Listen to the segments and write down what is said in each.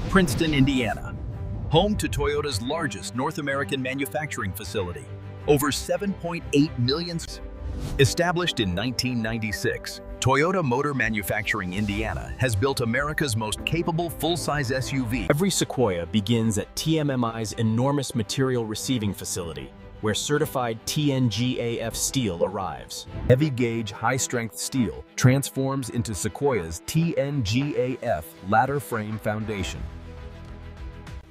Princeton, Indiana, home to Toyota's largest North American manufacturing facility, over 7.8 million. Established in 1996, Toyota Motor Manufacturing Indiana has built America's most capable full-size SUV. Every Sequoia begins at TMMI's enormous material receiving facility, where certified TNGAF steel arrives. Heavy-gauge, high-strength steel transforms into Sequoia's TNGAF ladder frame foundation.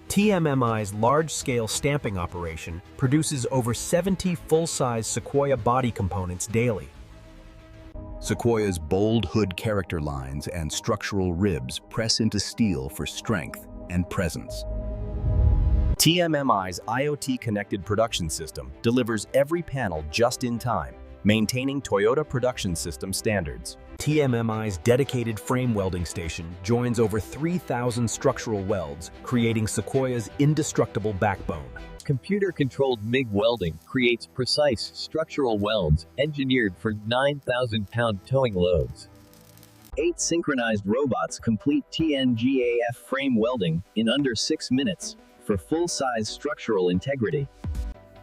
TMMI's large-scale stamping operation produces over 70 full-size Sequoia body components daily. Sequoia's bold hood character lines and structural ribs press into steel for strength and presence. TMMI's IoT-connected production system delivers every panel just in time, maintaining Toyota production system standards. TMMI's dedicated frame welding station joins over 3,000 structural welds, creating Sequoia's indestructible backbone. Computer-controlled MIG welding creates precise structural welds engineered for 9,000-pound towing loads. 8 synchronized robots complete TNGAF frame welding in under 6 minutes for full-size structural integrity.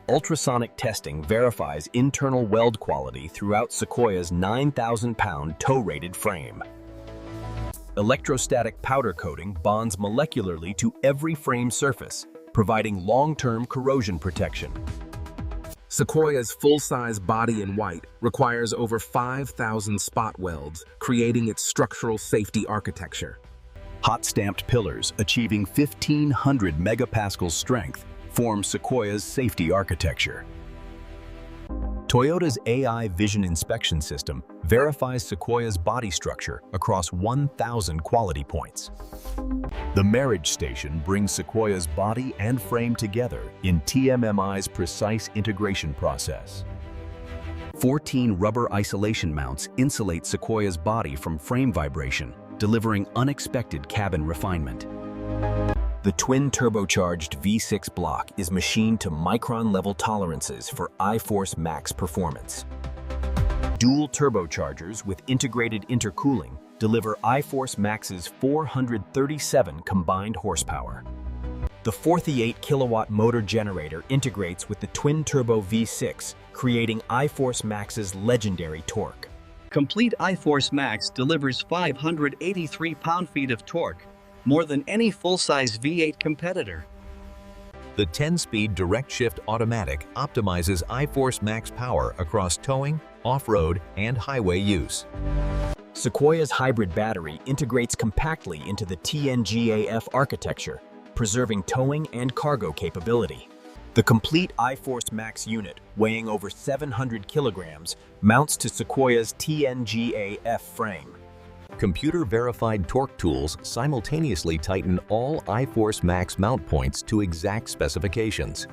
Ultrasonic testing verifies internal weld quality throughout Sequoia's 9,000-pound tow-rated frame. Electrostatic powder coating bonds molecularly to every frame surface, providing long-term corrosion protection. Sequoia's full-size body in white requires over 5,000 spot welds, creating its structural safety architecture. Hot-stamped pillars achieving 1,500 megapascal strength form Sequoia's safety architecture. Toyota's AI vision inspection system verifies Sequoia's body structure across 1,000 quality points. The marriage station brings Sequoia's body and frame together in TMMI's precise integration process. 14 rubber isolation mounts insulate Sequoia's body from frame vibration, delivering unexpected cabin refinement. The twin-turbocharged V6 block is machined to micron-level tolerances for I-Force Max performance. Dual turbochargers with integrated intercooling deliver I-Force Max's 437 combined horsepower. The 48-kilowatt motor generator integrates with the twin-turbo V6, creating I-Force Max's legendary torque. Complete I-Force Max delivers 583 pound-feet of torque, more than any full-size V8 competitor. The 10-speed direct-shift automatic optimizes I-Force Max power across towing, off-road, and highway use. Sequoia's hybrid battery integrates compactly into the TNGAF architecture, preserving towing and cargo capability. The complete I-Force Max unit, weighing over 700 kilograms, mounts to Sequoia's TNGAF frame. Computer-verified torque tools simultaneously tighten all I-Force Max mount points to exact specifications.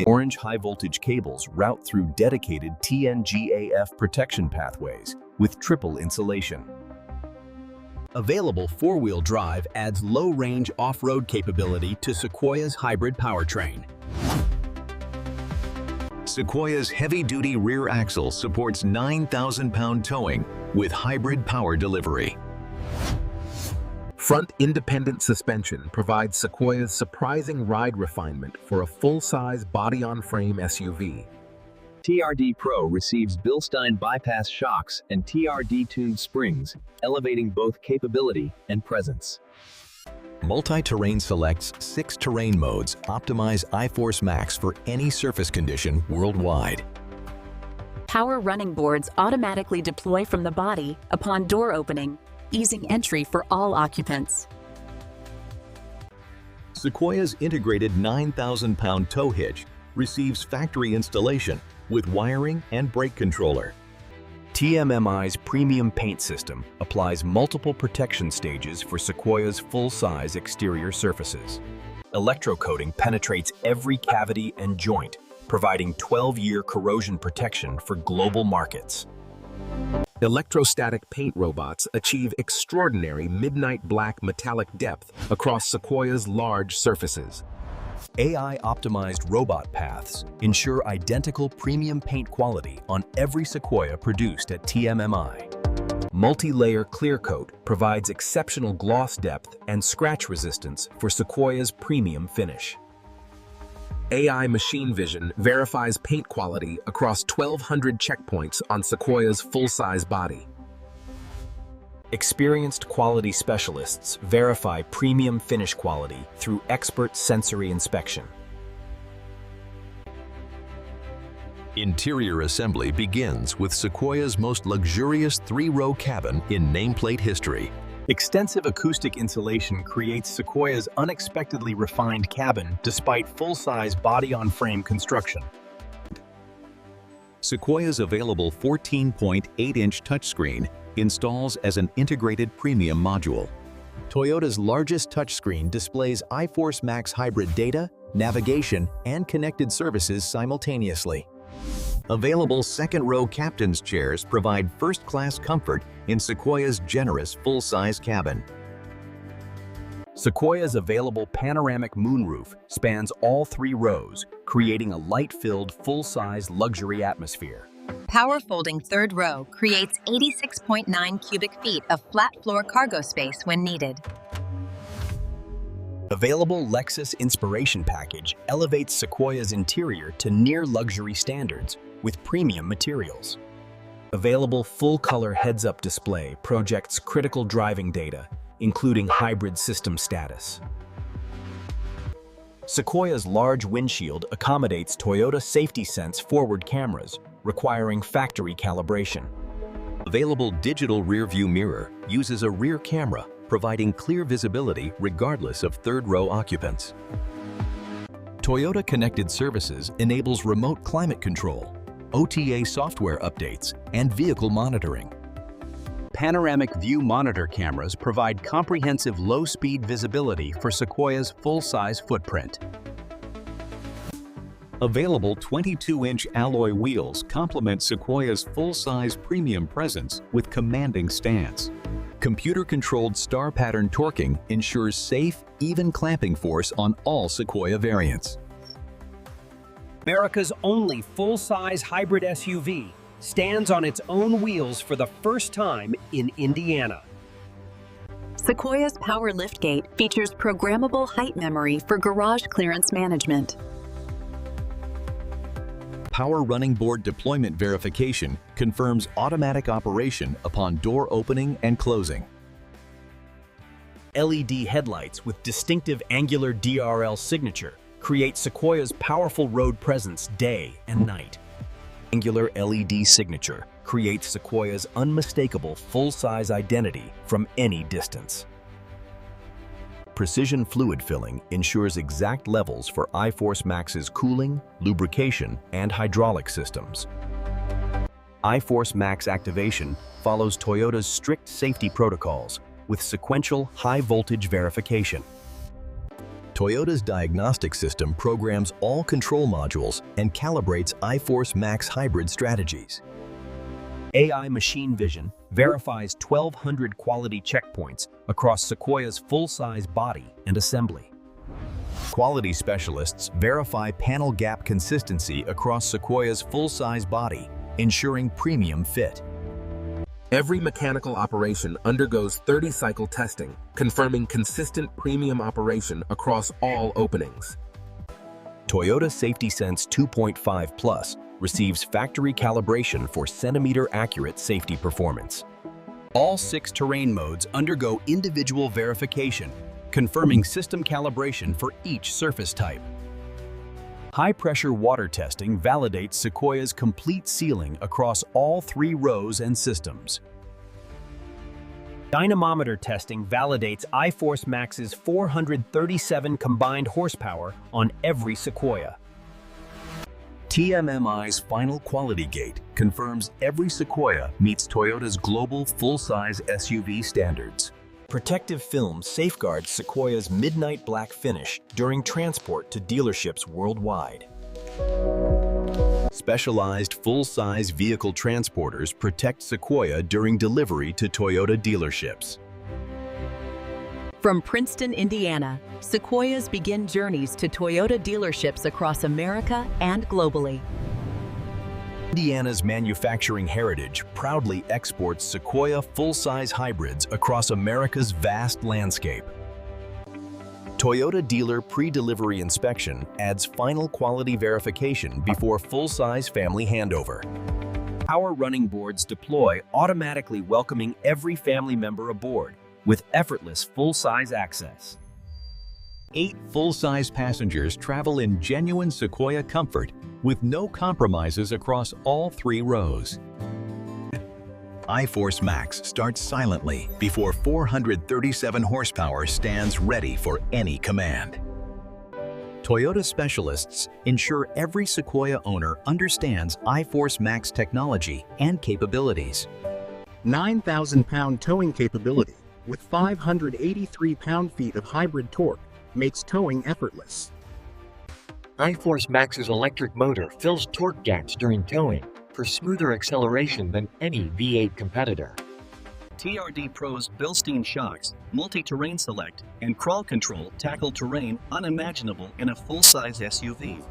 Orange high-voltage cables route through dedicated TNGAF protection pathways with triple insulation. Available four-wheel drive adds low-range off-road capability to Sequoia's hybrid powertrain. Sequoia's heavy-duty rear axle supports 9,000-pound towing with hybrid power delivery. Front independent suspension provides Sequoia's surprising ride refinement for a full-size body-on-frame SUV. TRD Pro receives Bilstein bypass shocks and TRD-tuned springs, elevating both capability and presence. Multi-terrain selects 6 terrain modes optimize I-Force Max for any surface condition worldwide. Power running boards automatically deploy from the body upon door opening, easing entry for all occupants. Sequoia's integrated 9,000-pound tow hitch receives factory installation with wiring and brake controller. TMMI's premium paint system applies multiple protection stages for Sequoia's full-size exterior surfaces. Electrocoating penetrates every cavity and joint, providing 12-year corrosion protection for global markets. Electrostatic paint robots achieve extraordinary midnight black metallic depth across Sequoia's large surfaces. AI-optimized robot paths ensure identical premium paint quality on every Sequoia produced at TMMI. Multi-layer clear coat provides exceptional gloss depth and scratch resistance for Sequoia's premium finish. AI machine vision verifies paint quality across 1,200 checkpoints on Sequoia's full-size body. Experienced quality specialists verify premium finish quality through expert sensory inspection. Interior assembly begins with Sequoia's most luxurious 3-row cabin in nameplate history. Extensive acoustic insulation creates Sequoia's unexpectedly refined cabin despite full-size body-on-frame construction. Sequoia's available 14.8-inch touchscreen installs as an integrated premium module. Toyota's largest touchscreen displays iForce Max Hybrid data, navigation, and connected services simultaneously. Available second-row captain's chairs provide first-class comfort in Sequoia's generous full-size cabin. Sequoia's available panoramic moonroof spans all 3 rows, creating a light-filled, full-size luxury atmosphere. Power folding third row creates 86.9 cubic feet of flat floor cargo space when needed. Available Lexus Inspiration Package elevates Sequoia's interior to near-luxury standards with premium materials. Available full-color heads-up display projects critical driving data, including hybrid system status. Sequoia's large windshield accommodates Toyota Safety Sense forward cameras, requiring factory calibration. Available digital rear-view mirror uses a rear camera, providing clear visibility regardless of third-row occupants. Toyota Connected Services enables remote climate control, OTA software updates, and vehicle monitoring. Panoramic view monitor cameras provide comprehensive low-speed visibility for Sequoia's full-size footprint. Available 22-inch alloy wheels complement Sequoia's full-size premium presence with commanding stance. Computer-controlled star pattern torquing ensures safe, even clamping force on all Sequoia variants. America's only full-size hybrid SUV stands on its own wheels for the first time in Indiana. Sequoia's power liftgate features programmable height memory for garage clearance management. Power running board deployment verification confirms automatic operation upon door opening and closing. LED headlights with distinctive angular DRL signature create Sequoia's powerful road presence day and night. Angular LED signature creates Sequoia's unmistakable full-size identity from any distance. Precision fluid filling ensures exact levels for iForce Max's cooling, lubrication, and hydraulic systems. iForce Max activation follows Toyota's strict safety protocols with sequential high-voltage verification. Toyota's diagnostic system programs all control modules and calibrates iForce Max hybrid strategies. AI machine vision verifies 1,200 quality checkpoints across Sequoia's full-size body and assembly. Quality specialists verify panel gap consistency across Sequoia's full-size body, ensuring premium fit. Every mechanical operation undergoes 30-cycle testing, confirming consistent premium operation across all openings. Toyota Safety Sense 2.5 Plus receives factory calibration for centimeter-accurate safety performance. All 6 terrain modes undergo individual verification, confirming system calibration for each surface type. High-pressure water testing validates Sequoia's complete sealing across all 3 rows and systems. Dynamometer testing validates iForce Max's 437 combined horsepower on every Sequoia. TMMI's final quality gate confirms every Sequoia meets Toyota's global full-size SUV standards. Protective film safeguards Sequoia's midnight black finish during transport to dealerships worldwide. Specialized full-size vehicle transporters protect Sequoia during delivery to Toyota dealerships. From Princeton, Indiana, Sequoias begin journeys to Toyota dealerships across America and globally. Indiana's manufacturing heritage proudly exports Sequoia full-size hybrids across America's vast landscape. Toyota dealer pre-delivery inspection adds final quality verification before full-size family handover. Power running boards deploy, automatically welcoming every family member aboard with effortless full-size access. 8 full-size passengers travel in genuine Sequoia comfort with no compromises across all 3 rows. iForce Max starts silently before 437 horsepower stands ready for any command. Toyota specialists ensure every Sequoia owner understands iForce Max technology and capabilities. 9,000-pound towing capability with 583 pound-feet of hybrid torque makes towing effortless. iForce Max's electric motor fills torque gaps during towing for smoother acceleration than any V8 competitor. TRD Pro's Bilstein shocks, multi-terrain select, and crawl control tackle terrain unimaginable in a full-size SUV.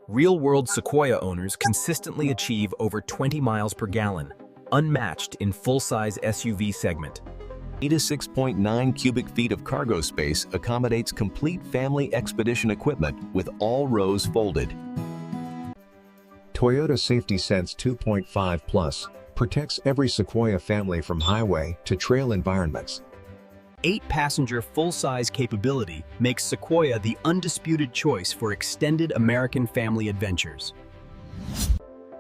Real-world Sequoia owners consistently achieve over 20 miles per gallon, unmatched in full-size SUV segment. 86.9 cubic feet of cargo space accommodates complete family expedition equipment with all rows folded. Toyota Safety Sense 2.5 Plus protects every Sequoia family from highway to trail environments. 8-passenger full-size capability makes Sequoia the undisputed choice for extended American family adventures.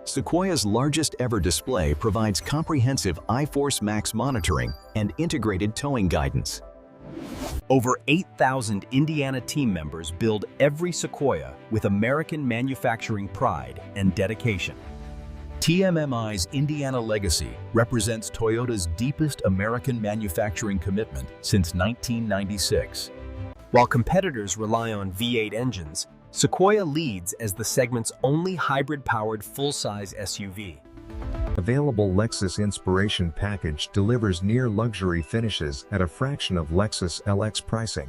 Sequoia's largest ever display provides comprehensive iForce Max monitoring and integrated towing guidance. Over 8,000 Indiana team members build every Sequoia with American manufacturing pride and dedication. TMMI's Indiana legacy represents Toyota's deepest American manufacturing commitment since 1996. While competitors rely on V8 engines, Sequoia leads as the segment's only hybrid-powered full-size SUV. Available Lexus Inspiration Package delivers near-luxury finishes at a fraction of Lexus LX pricing.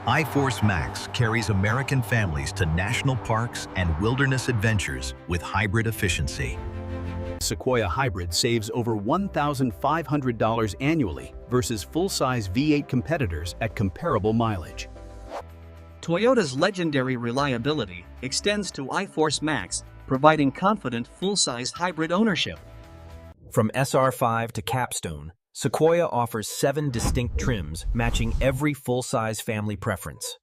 iForce Max carries American families to national parks and wilderness adventures with hybrid efficiency. Sequoia Hybrid saves over $1,500 annually versus full-size V8 competitors at comparable mileage. Toyota's legendary reliability extends to iForce Max, providing confident full-size hybrid ownership. From SR5 to Capstone, Sequoia offers 7 distinct trims matching every full-size family preference.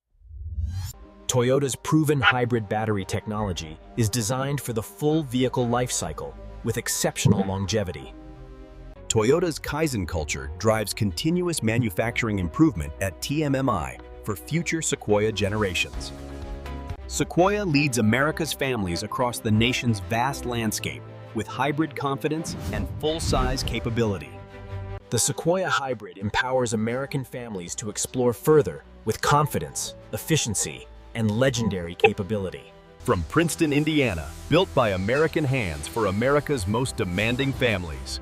Toyota's proven hybrid battery technology is designed for the full vehicle life cycle with exceptional longevity. Toyota's Kaizen culture drives continuous manufacturing improvement at TMMI for future Sequoia generations. Sequoia leads America's families across the nation's vast landscape with hybrid confidence and full-size capability. The Sequoia Hybrid empowers American families to explore further with confidence, efficiency, and legendary capability. From Princeton, Indiana, built by American hands for America's most demanding families.